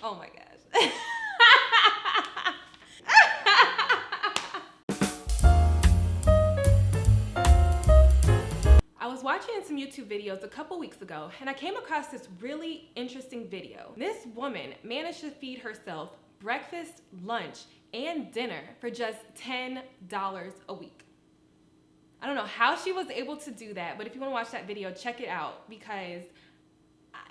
Oh my gosh. I was watching some YouTube videos a couple weeks ago and I came across this really interesting video. This woman managed to feed herself breakfast, lunch, and dinner for just $10 a week. I don't know how she was able to do that, but if you want to watch that video, check it out because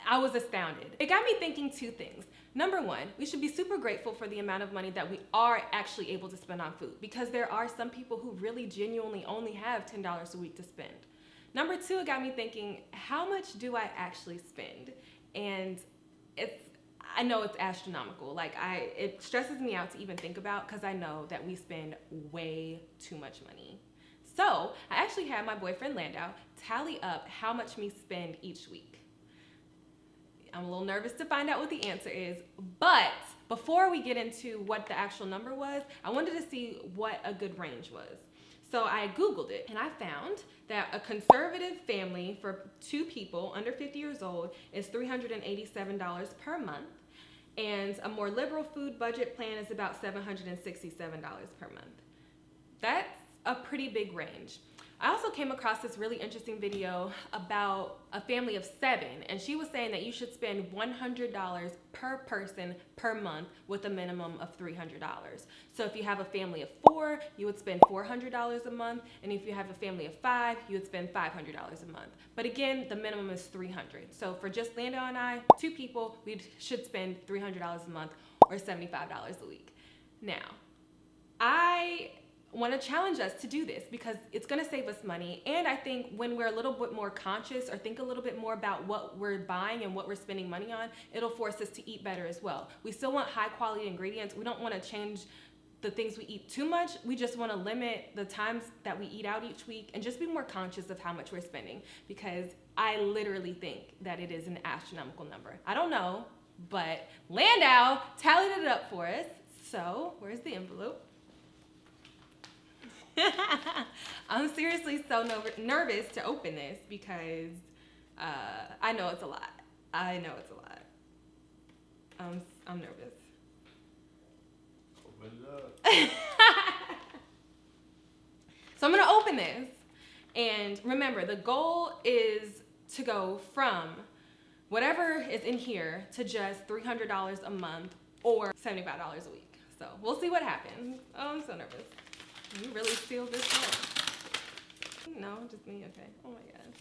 I was astounded. It got me thinking two things. Number one, we should be super grateful for the amount of money that we are actually able to spend on food because there are some people who really genuinely only have $10 a week to spend. Number two, it got me thinking, how much do I actually spend? And I know it's astronomical. It stresses me out to even think about because I know that we spend way too much money. So I actually had my boyfriend Landau tally up how much we spend each week. I'm a little nervous to find out what the answer is, but before we get into what the actual number was, I wanted to see what a good range was. So I Googled it and I found that a conservative family for 2 people under 50 years old is $387 per month. And a more liberal food budget plan is about $767 per month. That's a pretty big range. I also came across this really interesting video about a family of 7, and she was saying that you should spend $100 per person per month with a minimum of $300. So if you have a family of 4, you would spend $400 a month, and if you have a family of 5, you would spend $500 a month. But again, the minimum is $300. So for just Landau and I, 2 people, we should spend $300 a month or $75 a week. Now, I want to challenge us to do this because it's going to save us money, and I think when we're a little bit more conscious or think a little bit more about what we're buying and what we're spending money on, it'll force us to eat better as well. We still want high quality ingredients. We don't want to change the things we eat too much. We just want to limit the times that we eat out each week and just be more conscious of how much we're spending, because I literally think that it is an astronomical number. I don't know, but Landau tallied it up for us. So where's the envelope? I'm seriously so nervous to open this because I know it's a lot. I know it's a lot. I'm nervous. Open it up. So I'm gonna open this, and remember, the goal is to go from whatever is in here to just $300 a month or $75 a week. So we'll see what happens. Oh, I'm so nervous. You really sealed this up. No, just me, okay. Oh my God.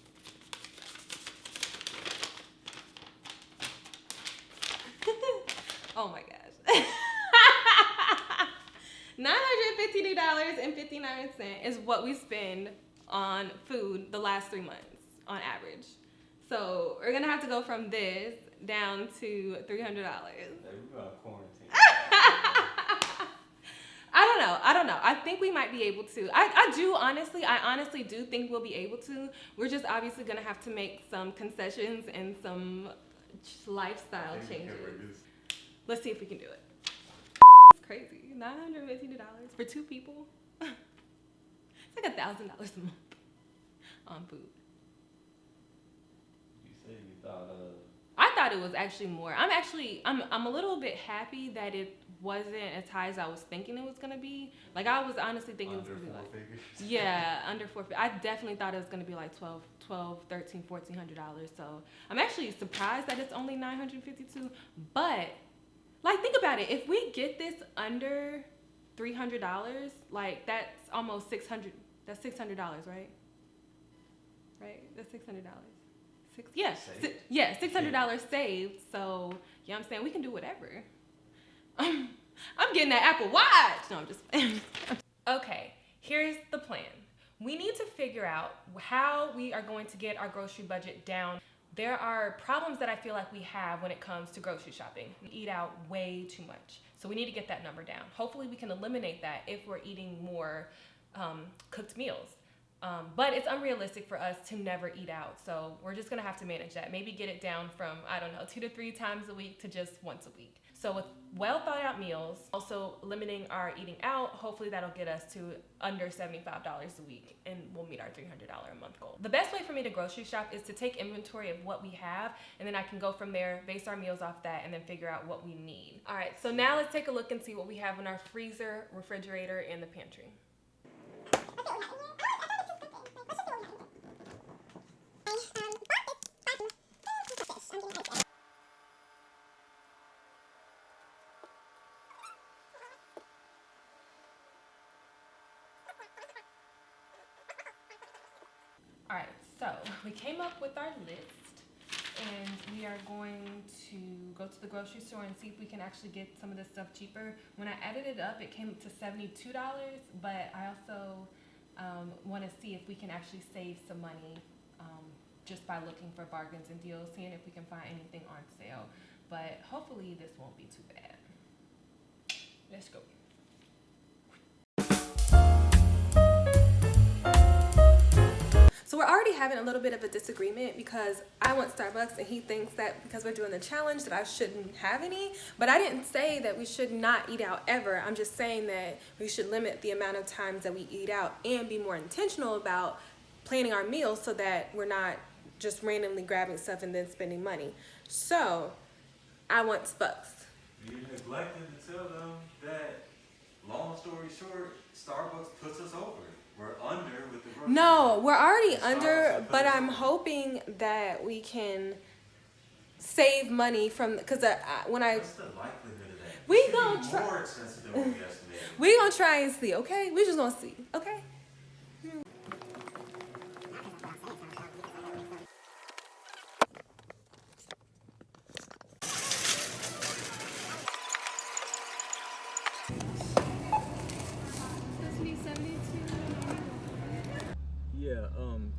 Oh my gosh. $952.59 is what we spend on food the last 3 months on average. So we're gonna have to go from this down to $300. Hey, we're gonna quarantine. I don't know. I think we might be able to. I honestly do think we'll be able to. We're just obviously gonna have to make some concessions and some lifestyle changes. Let's see if we can do it. It's crazy. $952 for 2 people. It's like $1,000 a month on food. You said you thought I thought it was actually more. I'm a little bit happy that it wasn't as high as I was thinking it was gonna be. Like, I was honestly thinking it was gonna be like, yeah, under 4 figures. I definitely thought it was gonna be like $1,200, $1,300, $1,400. So I'm actually surprised that it's only $952. But like, think about it. If we get this under $300, like, that's almost $600. That's $600, right? Right? That's $600. $600 saved. So, you know what I'm saying? We can do whatever. I'm getting that Apple Watch. No, I'm just Okay, here's the plan. We need to figure out how we are going to get our grocery budget down. There are problems that I feel like we have when it comes to grocery shopping. We eat out way too much. So we need to get that number down. Hopefully we can eliminate that if we're eating more cooked meals. But it's unrealistic for us to never eat out. So we're just gonna have to manage that. Maybe get it down from, I don't know, 2 to 3 times a week to just once a week. So with well thought out meals, also limiting our eating out, hopefully that'll get us to under $75 a week and we'll meet our $300 a month goal. The best way for me to grocery shop is to take inventory of what we have, and then I can go from there, base our meals off that, and then figure out what we need. All right, so now let's take a look and see what we have in our freezer, refrigerator, and the pantry. All right, so we came up with our list and we are going to go to the grocery store and see if we can actually get some of this stuff cheaper. When I added it up, it came up to $72, but I also want to see if we can actually save some money just by looking for bargains and deals, seeing if we can find anything on sale. But hopefully this won't be too bad. Let's go. So we're already having a little bit of a disagreement because I want Starbucks and he thinks that because we're doing the challenge that I shouldn't have any. But I didn't say that we should not eat out ever. I'm just saying that we should limit the amount of times that we eat out and be more intentional about planning our meals so that we're not just randomly grabbing stuff and then spending money. So I want Spucks. You neglected to tell them that, long story short, Starbucks puts us over. We're under with the grocery. No, we're already under, but I'm hoping that we can save money from, because when I... What's the likelihood of that? We It should gonna be try. more expensive than what we estimated. We gonna try and see, okay? We just gonna see, okay? Yeah,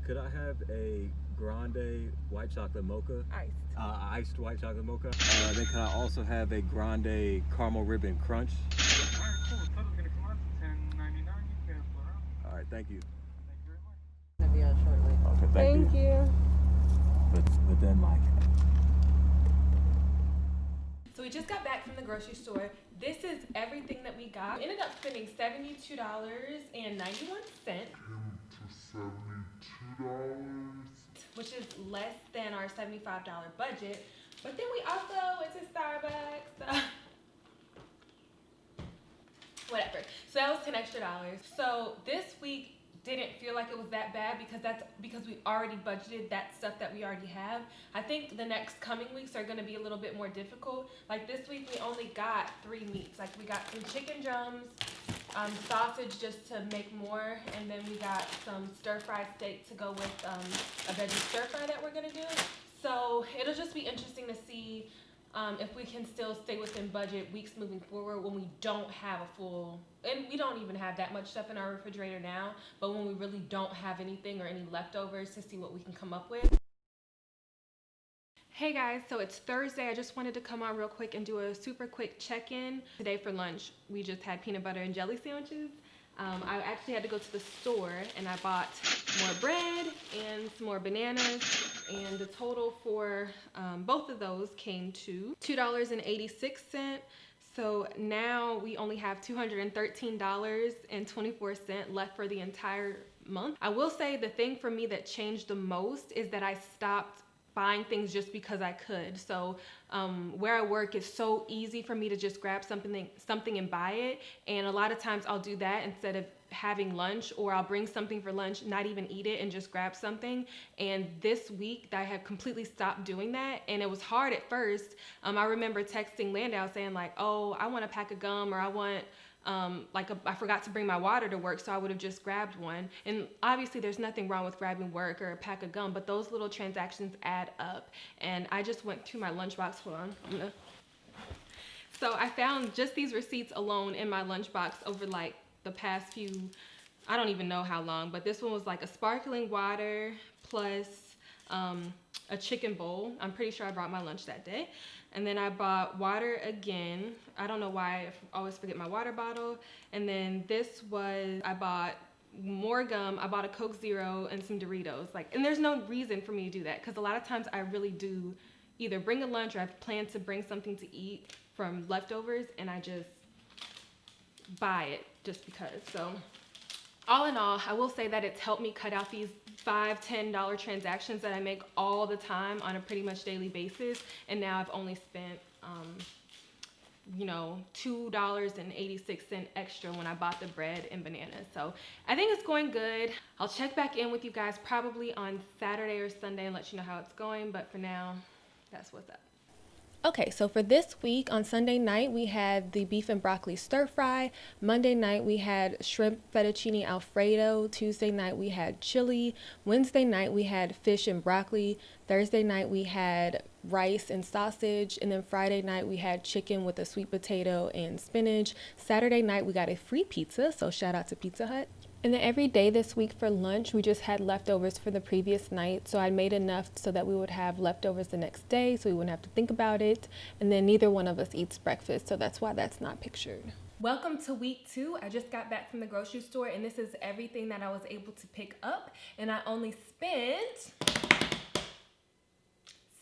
could I have a grande white chocolate mocha? Iced. Iced white chocolate mocha. Then can I also have a grande caramel ribbon crunch? Alright, cool. The total's gonna come out to $10.99. You can pull around. All right, thank you. Thank you very much. Gonna be out shortly. Okay, thank you. But then like. So we just got back from the grocery store. This is everything that we got. We ended up spending $72.91, which is less than our $75 budget. But then we also went to Starbucks. Whatever. So that was $10 extra. So this week didn't feel like it was that bad because we already budgeted that stuff that we already have. I think the next coming weeks are going to be a little bit more difficult. Like this week we only got 3 meats. Like we got some chicken drums, sausage just to make more, and then we got some stir-fried steak to go with a veggie stir-fry that we're going to do. So it'll just be interesting to see if we can still stay within budget weeks moving forward when we don't have a full, and we don't even have that much stuff in our refrigerator now, but when we really don't have anything or any leftovers, to see what we can come up with. Hey guys, so it's Thursday. I just wanted to come on real quick and do a super quick check-in. Today for lunch, we just had peanut butter and jelly sandwiches. I actually had to go to the store and I bought more bread and some more bananas, and the total for both of those came to $2.86. So now we only have $213.24 left for the entire month. I will say the thing for me that changed the most is that I stopped buying things just because I could. So where I work, it's so easy for me to just grab something and buy it. And a lot of times I'll do that instead of having lunch, or I'll bring something for lunch, not even eat it, and just grab something. And this week I have completely stopped doing that. And it was hard at first. I remember texting Landau saying like, oh, I want a pack of gum, or I want I forgot to bring my water to work, so I would have just grabbed one. And obviously there's nothing wrong with grabbing work or a pack of gum, but those little transactions add up. And I just went through my lunchbox. Hold on. So I found just these receipts alone in my lunchbox over like the past few, I don't even know how long, but this one was like a sparkling water plus a chicken bowl. I'm pretty sure I brought my lunch that day. And then I bought water again. I don't know why I always forget my water bottle. And then this was, I bought more gum. I bought a Coke Zero and some Doritos. Like, and there's no reason for me to do that because a lot of times I really do either bring a lunch or I've planned to bring something to eat from leftovers and I just buy it just because. So all in all, I will say that it's helped me cut out these $5-10 transactions that I make all the time on a pretty much daily basis. And now I've only spent, you know, $2.86 extra when I bought the bread and bananas. So I think it's going good. I'll check back in with you guys probably on Saturday or Sunday and let you know how it's going. But for now, that's what's up. Okay, so for this week, on Sunday night, we had the beef and broccoli stir fry. Monday night, we had shrimp fettuccine alfredo. Tuesday night, we had chili. Wednesday night, we had fish and broccoli. Thursday night, we had rice and sausage. And then Friday night, we had chicken with a sweet potato and spinach. Saturday night, we got a free pizza, so shout out to Pizza Hut. And then every day this week for lunch, we just had leftovers for the previous night. So I made enough so that we would have leftovers the next day so we wouldn't have to think about it. And then neither one of us eats breakfast, so that's why that's not pictured. Welcome to week 2. I just got back from the grocery store and this is everything that I was able to pick up. And I only spent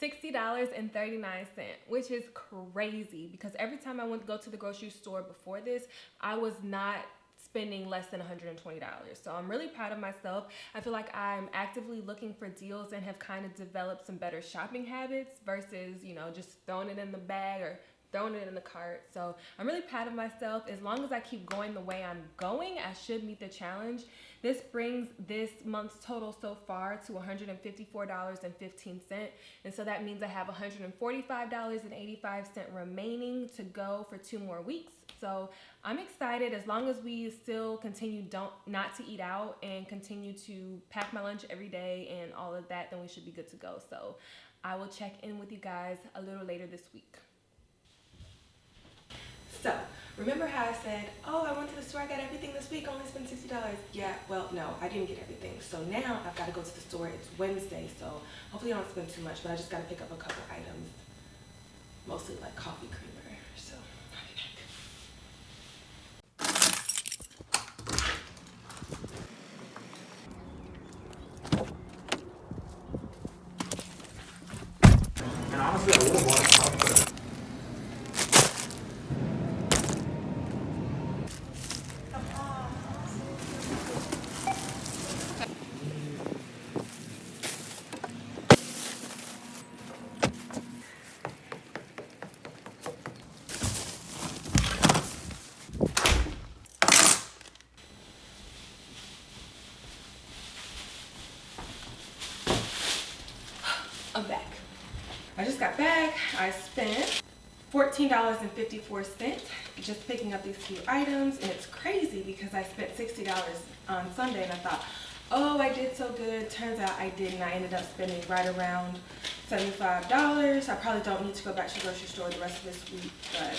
$60.39, which is crazy because every time I went to go to the grocery store before this, I was not spending less than $120. So I'm really proud of myself. I feel like I'm actively looking for deals and have kind of developed some better shopping habits versus, you know, just throwing it in the bag or throwing it in the cart. So I'm really proud of myself. As long as I keep going the way I'm going, I should meet the challenge. This brings this month's total so far to $154.15. And so that means I have $145.85 remaining to go for 2 more weeks. So I'm excited. As long as we still continue not to eat out and continue to pack my lunch every day and all of that, then we should be good to go. So I will check in with you guys a little later this week. So, remember how I said, oh, I went to the store, I got everything this week, only spent $60. Yeah, well, no, I didn't get everything. So now I've got to go to the store. It's Wednesday, so hopefully I don't spend too much, but I just got to pick up a couple items, mostly like coffee creamer. So, I'll be back. And honestly, I would have wanted chocolate. I'm back. I just got back. I spent $14.54 just picking up these few items, and it's crazy because I spent $60 on Sunday and I thought, oh, I did so good. Turns out I didn't. I ended up spending right around $75. I probably don't need to go back to the grocery store the rest of this week, but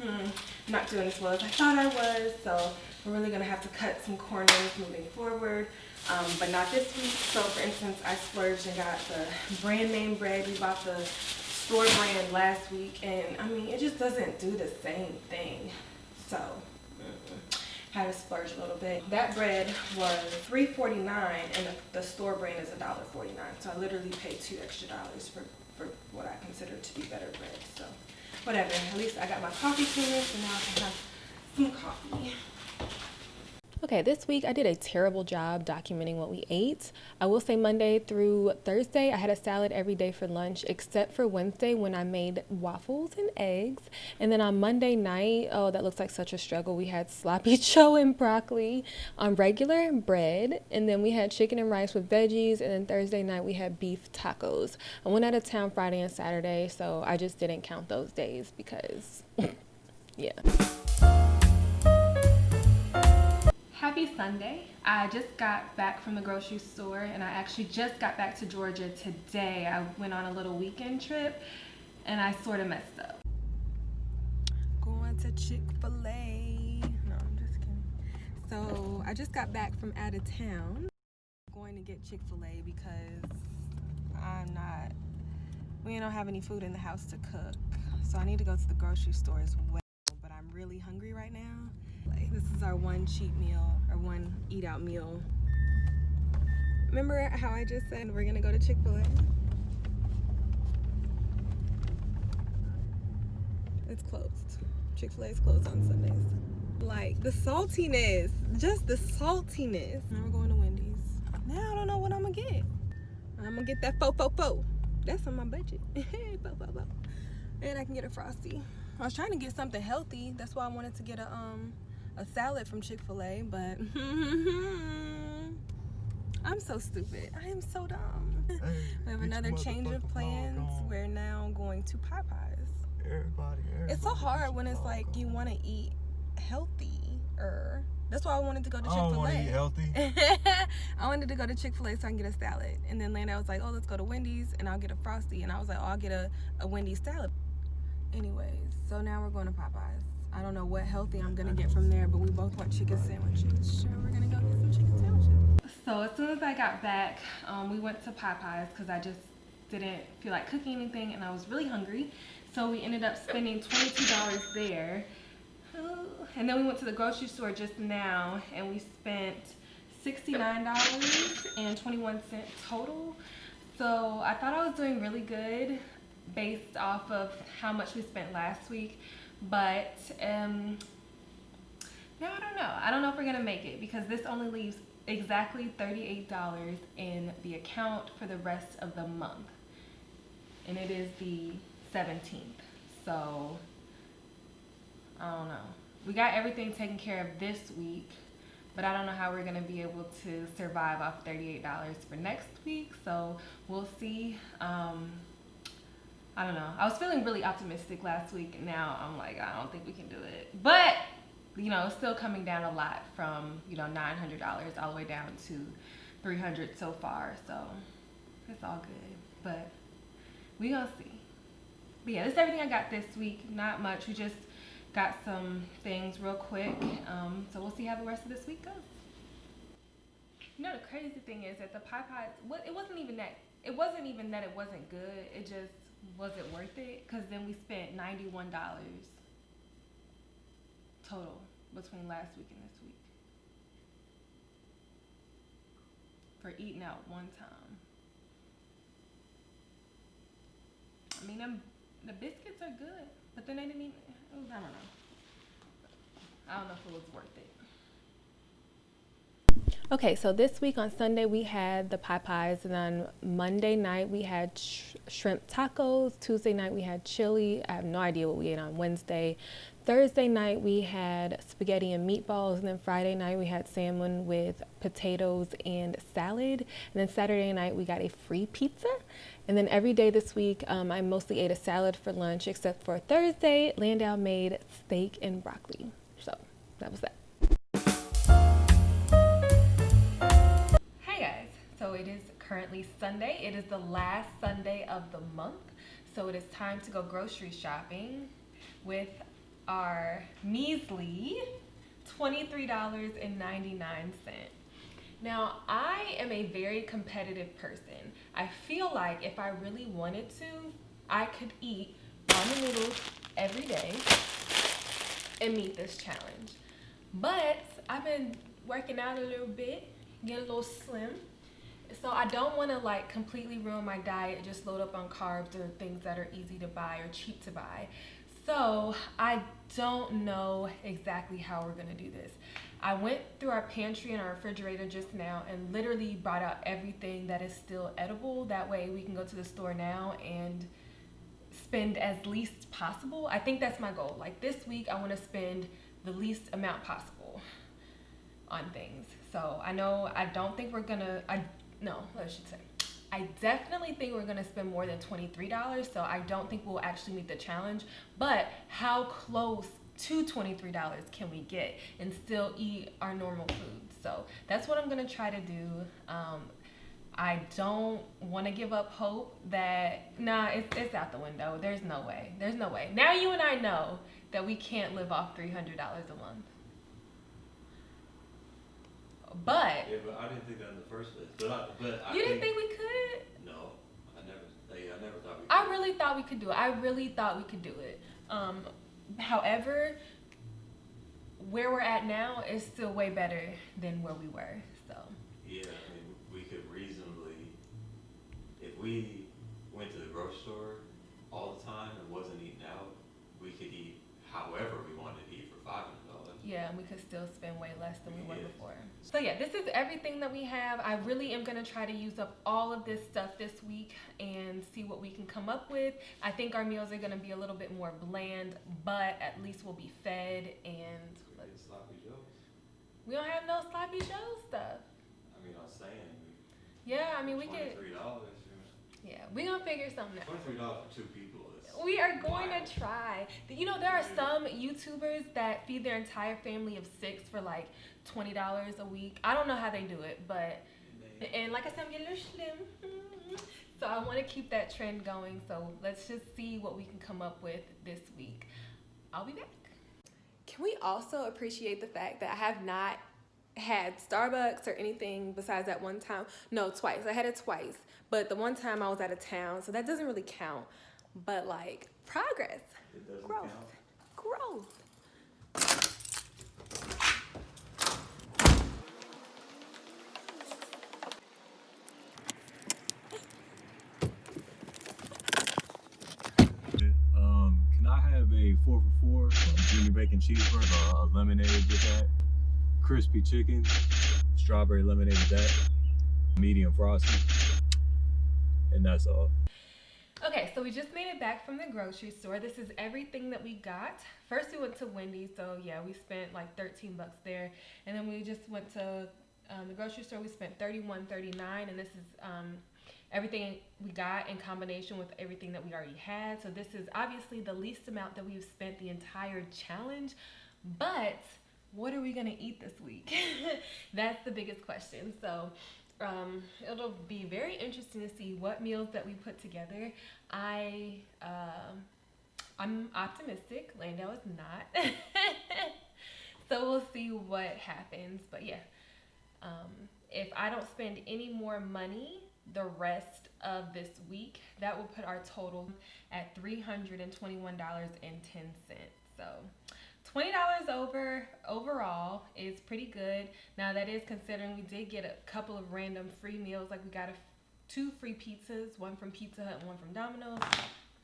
I'm not doing as well as I thought I was, so we're really gonna have to cut some corners moving forward. But not this week. So for instance, I splurged and got the brand name bread. We bought the store brand last week, and I mean, it just doesn't do the same thing. So had to splurge a little bit. That bread was $3.49 and the store brand is $1.49. So I literally paid $2 extra for what I consider to be better bread. So whatever, at least I got my coffee creamer, so now I can have some coffee. Okay, this week I did a terrible job documenting what we ate. I will say Monday through Thursday, I had a salad every day for lunch, except for Wednesday when I made waffles and eggs. And then on Monday night, oh, that looks like such a struggle. We had sloppy joe and broccoli on regular bread. And then we had chicken and rice with veggies. And then Thursday night, we had beef tacos. I went out of town Friday and Saturday, so I just didn't count those days because, yeah. Happy Sunday. I just got back from the grocery store and I actually just got back to Georgia today. I went on a little weekend trip and I sort of messed up. Going to Chick-fil-A. No, I'm just kidding. So I just got back from out of town. I'm going to get Chick-fil-A because we don't have any food in the house to cook. So I need to go to the grocery store as well. But I'm really hungry right now. Chick-fil-A. This is our one cheat meal, or one eat out meal. Remember how I just said we're gonna go to Chick-fil-A? It's closed. Chick-fil-A is closed on Sundays. Like the saltiness, just the saltiness. Now we're going to Wendy's. Now I don't know what I'm gonna get. I'm gonna get that fo. That's on my budget. Fo. And I can get a Frosty. I was trying to get something healthy. That's why I wanted to get a salad from Chick-fil-A, but I'm so stupid. I am so dumb. We have another change of plans. We're now going to Popeyes. Everybody. It's so hard when it's like you want to eat healthier. That's why I wanted to go to Chick-fil-A. I don't want to eat healthy. I wanted to go to Chick-fil-A so I can get a salad. And then Lana was like, oh, let's go to Wendy's and I'll get a Frosty. And I was like, oh, I'll get a Wendy's salad. Anyways, so now we're going to Popeyes. I don't know what healthy I'm going to get from there, but we both want chicken sandwiches. Sure, we're going to go get some chicken sandwiches. So as soon as I got back, we went to Popeyes because I just didn't feel like cooking anything and I was really hungry. So we ended up spending $22 there. And then we went to the grocery store just now and we spent $69.21 total. So I thought I was doing really good based off of how much we spent last week. But no, I don't know. I don't know if we're gonna make it because this only leaves exactly $38 in the account for the rest of the month. And it is the 17th. So I don't know. We got everything taken care of this week, but I don't know how we're gonna be able to survive off $38 for next week. So we'll see. I don't know. I was feeling really optimistic last week. Now I'm like, I don't think we can do it. But you know, it's still coming down a lot from, you know, $900 all the way down to $300 so far. So it's all good. But we gonna see. But yeah, this is everything I got this week. Not much. We just got some things real quick. So we'll see how the rest of this week goes. You know, the crazy thing is that the Popeyes, it wasn't even that it wasn't good. It just wasn't worth it because then we spent $91 total between last week and this week for eating out one time. I mean, the biscuits are good, but then they didn't even, I don't know. I don't know if it was worth it. Okay, so this week on Sunday we had the Popeyes, and on Monday night we had shrimp tacos. Tuesday night we had chili. I have no idea what we ate on Wednesday. Thursday night we had spaghetti and meatballs, and then Friday night we had salmon with potatoes and salad. And then Saturday night we got a free pizza. And then every day this week I mostly ate a salad for lunch, except for Thursday, Landau made steak and broccoli. So that was that. So it is currently Sunday. It is the last Sunday of the month. So it is time to go grocery shopping with our measly $23.99. Now, I am a very competitive person. I feel like if I really wanted to, I could eat ramen noodles every day and meet this challenge. But I've been working out a little bit, get a little slim. So I don't want to like completely ruin my diet, just load up on carbs or things that are easy to buy or cheap to buy. So I don't know exactly how we're going to do this. I went through our pantry and our refrigerator just now and literally brought out everything that is still edible. That way we can go to the store now and spend as least possible. I think that's my goal. Like this week I want to spend the least amount possible on things. So I know I don't think we're going to... I definitely think we're gonna spend more than $23, so I don't think we'll actually meet the challenge. But how close to $23 can we get and still eat our normal food? So that's what I'm gonna try to do. I don't want to give up hope that it's out the window. There's no way. Now you and I know that we can't live off $300 a month. But yeah, but I didn't think that in the first place. But I you didn't think we could? No, I never thought we could. I really thought we could do it. However, where we're at now is still way better than where we were. So Yeah, I mean, we could reasonably, if we went to the grocery store all the time and wasn't eating out, we could eat however we wanted to eat for $500. yeah, and we could still spend way less than we were Yeah. before. So yeah, this is everything that we have. I really am gonna try to use up all of this stuff this week and see what we can come up with. I think our meals are gonna be a little bit more bland, but at least we'll be fed and We get sloppy joes. we don't have no sloppy Joe stuff. I mean, I'm saying, Yeah, I mean we could. $23. Yeah, we gonna figure something out. $23 for 2 people is. We are going wild. to try. You know, there are some YouTubers that feed their entire family of 6 for like $20 a week. I don't know how they do it, but and like I said, I'm getting a little slim. So I want to keep that trend going. So let's just see what we can come up with this week. I'll be back. Can we also appreciate the fact that I have not had Starbucks or anything besides that one time? No, twice. I had it twice, but the one time I was out of town, so that doesn't really count. But like progress, It doesn't growth, count. growth. Can I have a 4 for $4 junior bacon cheeseburger, a lemonade with that, crispy chicken, strawberry lemonade with that, medium frosty, and that's all. Okay, so we just made it back from the grocery store. This is everything that we got. First we went to Wendy's, so yeah, we spent like $13 there. And then we just went to the grocery store. We spent $31.39, and this is everything we got in combination with everything that we already had. So this is obviously the least amount that we've spent the entire challenge. But what are we gonna eat this week? That's the biggest question. So it'll be very interesting to see what meals that we put together. I'm optimistic. Landau is not. So we'll see what happens. But yeah, if I don't spend any more money the rest of this week, that will put our total at $321.10. So $20 over overall is pretty good. Now that is considering we did get a couple of random free meals, like we got 2 free pizzas, one from Pizza Hut and one from Domino's.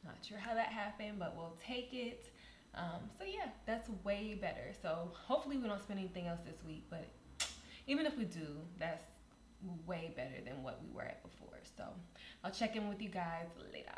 Not sure how that happened, but we'll take it. So yeah, that's way better. So hopefully we don't spend anything else this week, but even if we do, that's way better than what we were at before. So I'll check in with you guys later.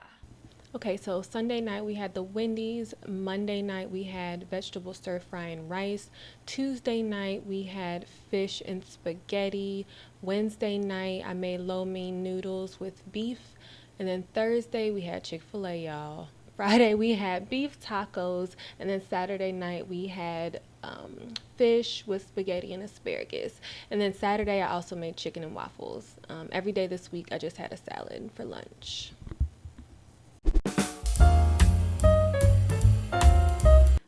Okay, so Sunday night we had the Wendy's. Monday night we had vegetable stir fry and rice. Tuesday night we had fish and spaghetti. Wednesday night I made lo mein noodles with beef. And then Thursday we had Chick-fil-A, y'all. Friday we had beef tacos. And then Saturday night we had fish with spaghetti and asparagus. And then Saturday I also made chicken and waffles. Every day this week I just had a salad for lunch.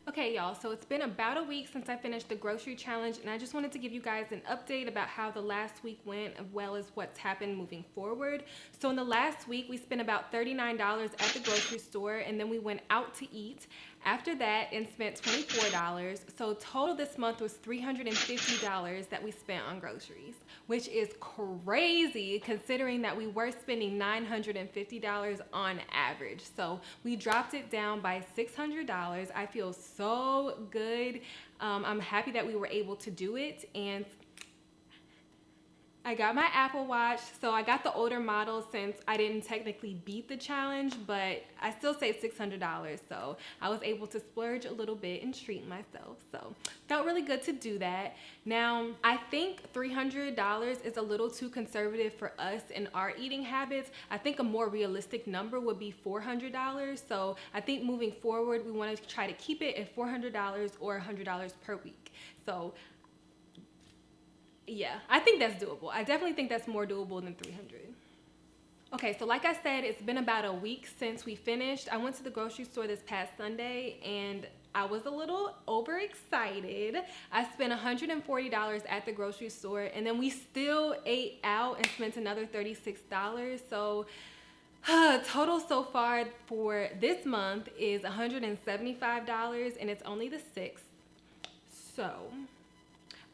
Okay, y'all, so it's been about a week since I finished the grocery challenge, and I just wanted to give you guys an update about how the last week went, as well as what's happened moving forward. So in the last week, we spent about $39 at the grocery store, and then we went out to eat after that and spent $24. So total this month was $350 that we spent on groceries, which is crazy considering that we were spending $950 on average. So we dropped it down by $600. I feel so good. I'm happy that we were able to do it, and I got my Apple Watch. So I got the older model since I didn't technically beat the challenge, but I still saved $600. So I was able to splurge a little bit and treat myself. So felt really good to do that. Now, I think $300 is a little too conservative for us and our eating habits. I think a more realistic number would be $400. So I think moving forward, we want to try to keep it at $400 or $100 per week. So yeah, I think that's doable. I definitely think that's more doable than $300. Okay, so like I said, it's been about a week since we finished. I went to the grocery store this past Sunday and I was a little overexcited. I spent $140 at the grocery store, and then we still ate out and spent another $36. So total so far for this month is $175, and it's only the 6th. So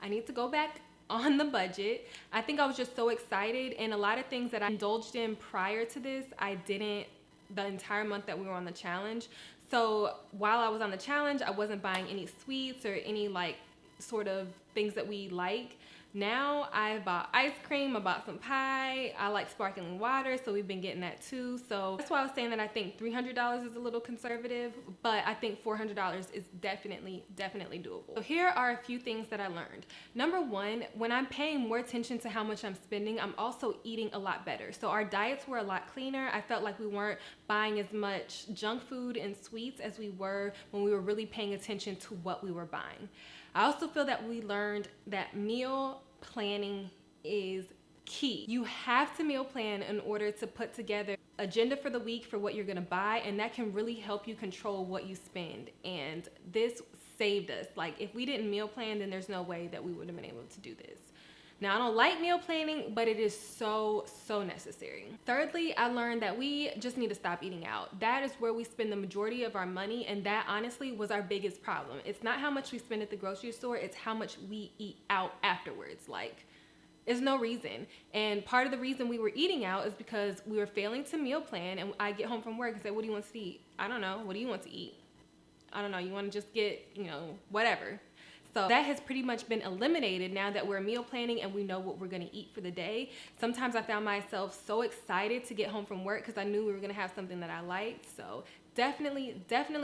I need to go back on the budget. I think I was just so excited, and a lot of things that I indulged in prior to this, I didn't the entire month that we were on the challenge. So while I was on the challenge, I wasn't buying any sweets or any like sort of things that we like. Now I bought ice cream, I bought some pie, I like sparkling water, so we've been getting that too. So that's why I was saying that I think $300 is a little conservative, but I think $400 is definitely doable. So here are a few things that I learned. Number one, when I'm paying more attention to how much I'm spending, I'm also eating a lot better. So our diets were a lot cleaner. I felt like we weren't buying as much junk food and sweets as we were when we were really paying attention to what we were buying. I also feel that we learned that meal planning is key. You have to meal plan in order to put together agenda for the week for what you're gonna buy, and that can really help you control what you spend. And this saved us. Like, if we didn't meal plan, then there's no way that we would have been able to do this. Now, I don't like meal planning, but it is so necessary. Thirdly, I learned that we just need to stop eating out. That is where we spend the majority of our money, and that honestly was our biggest problem. It's not how much we spend at the grocery store, it's how much we eat out afterwards. Like, there's no reason. And part of the reason we were eating out is because we were failing to meal plan, and I get home from work and say, what do you want to eat? I don't know. What do you want to eat? I don't know. You want to just get, whatever. So that has pretty much been eliminated now that we're meal planning and we know what we're gonna eat for the day. Sometimes I found myself so excited to get home from work because I knew we were gonna have something that I liked. So definitely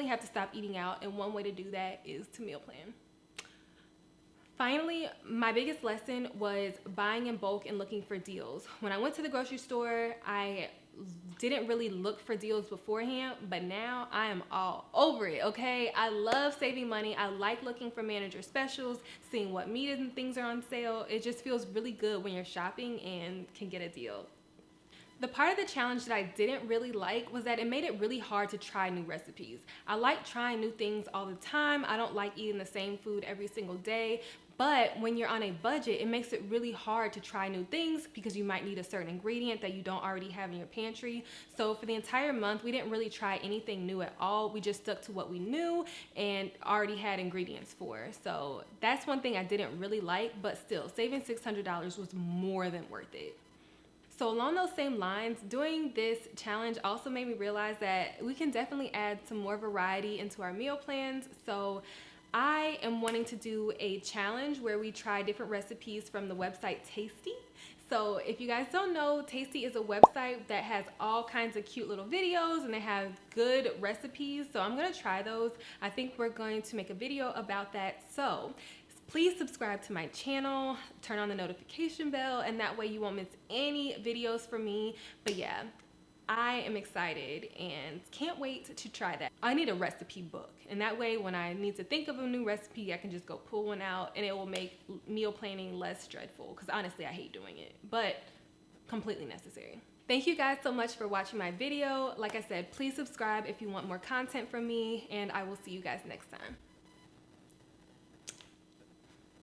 have to stop eating out, and one way to do that is to meal plan. Finally, my biggest lesson was buying in bulk and looking for deals. When I went to the grocery store, I didn't really look for deals beforehand, but now I am all over it, okay? I love saving money. I like looking for manager specials, seeing what meat and things are on sale. It just feels really good when you're shopping and can get a deal. The part of the challenge that I didn't really like was that it made it really hard to try new recipes. I like trying new things all the time. I don't like eating the same food every single day. But when you're on a budget, it makes it really hard to try new things because you might need a certain ingredient that you don't already have in your pantry. So for the entire month, we didn't really try anything new at all. We just stuck to what we knew and already had ingredients for. So that's one thing I didn't really like, but still, saving $600 was more than worth it. So along those same lines, doing this challenge also made me realize that we can definitely add some more variety into our meal plans. So I am wanting to do a challenge where we try different recipes from the website Tasty. So if you guys don't know, Tasty is a website that has all kinds of cute little videos and they have good recipes. So I'm gonna try those. I think we're going to make a video about that. So please subscribe to my channel, turn on the notification bell, and that way you won't miss any videos from me. But yeah, I am excited and can't wait to try that. I need a recipe book, and that way when I need to think of a new recipe, I can just go pull one out and it will make meal planning less dreadful, because honestly I hate doing it, but completely necessary. Thank you guys so much for watching my video. Like I said, please subscribe if you want more content from me, and I will see you guys next time.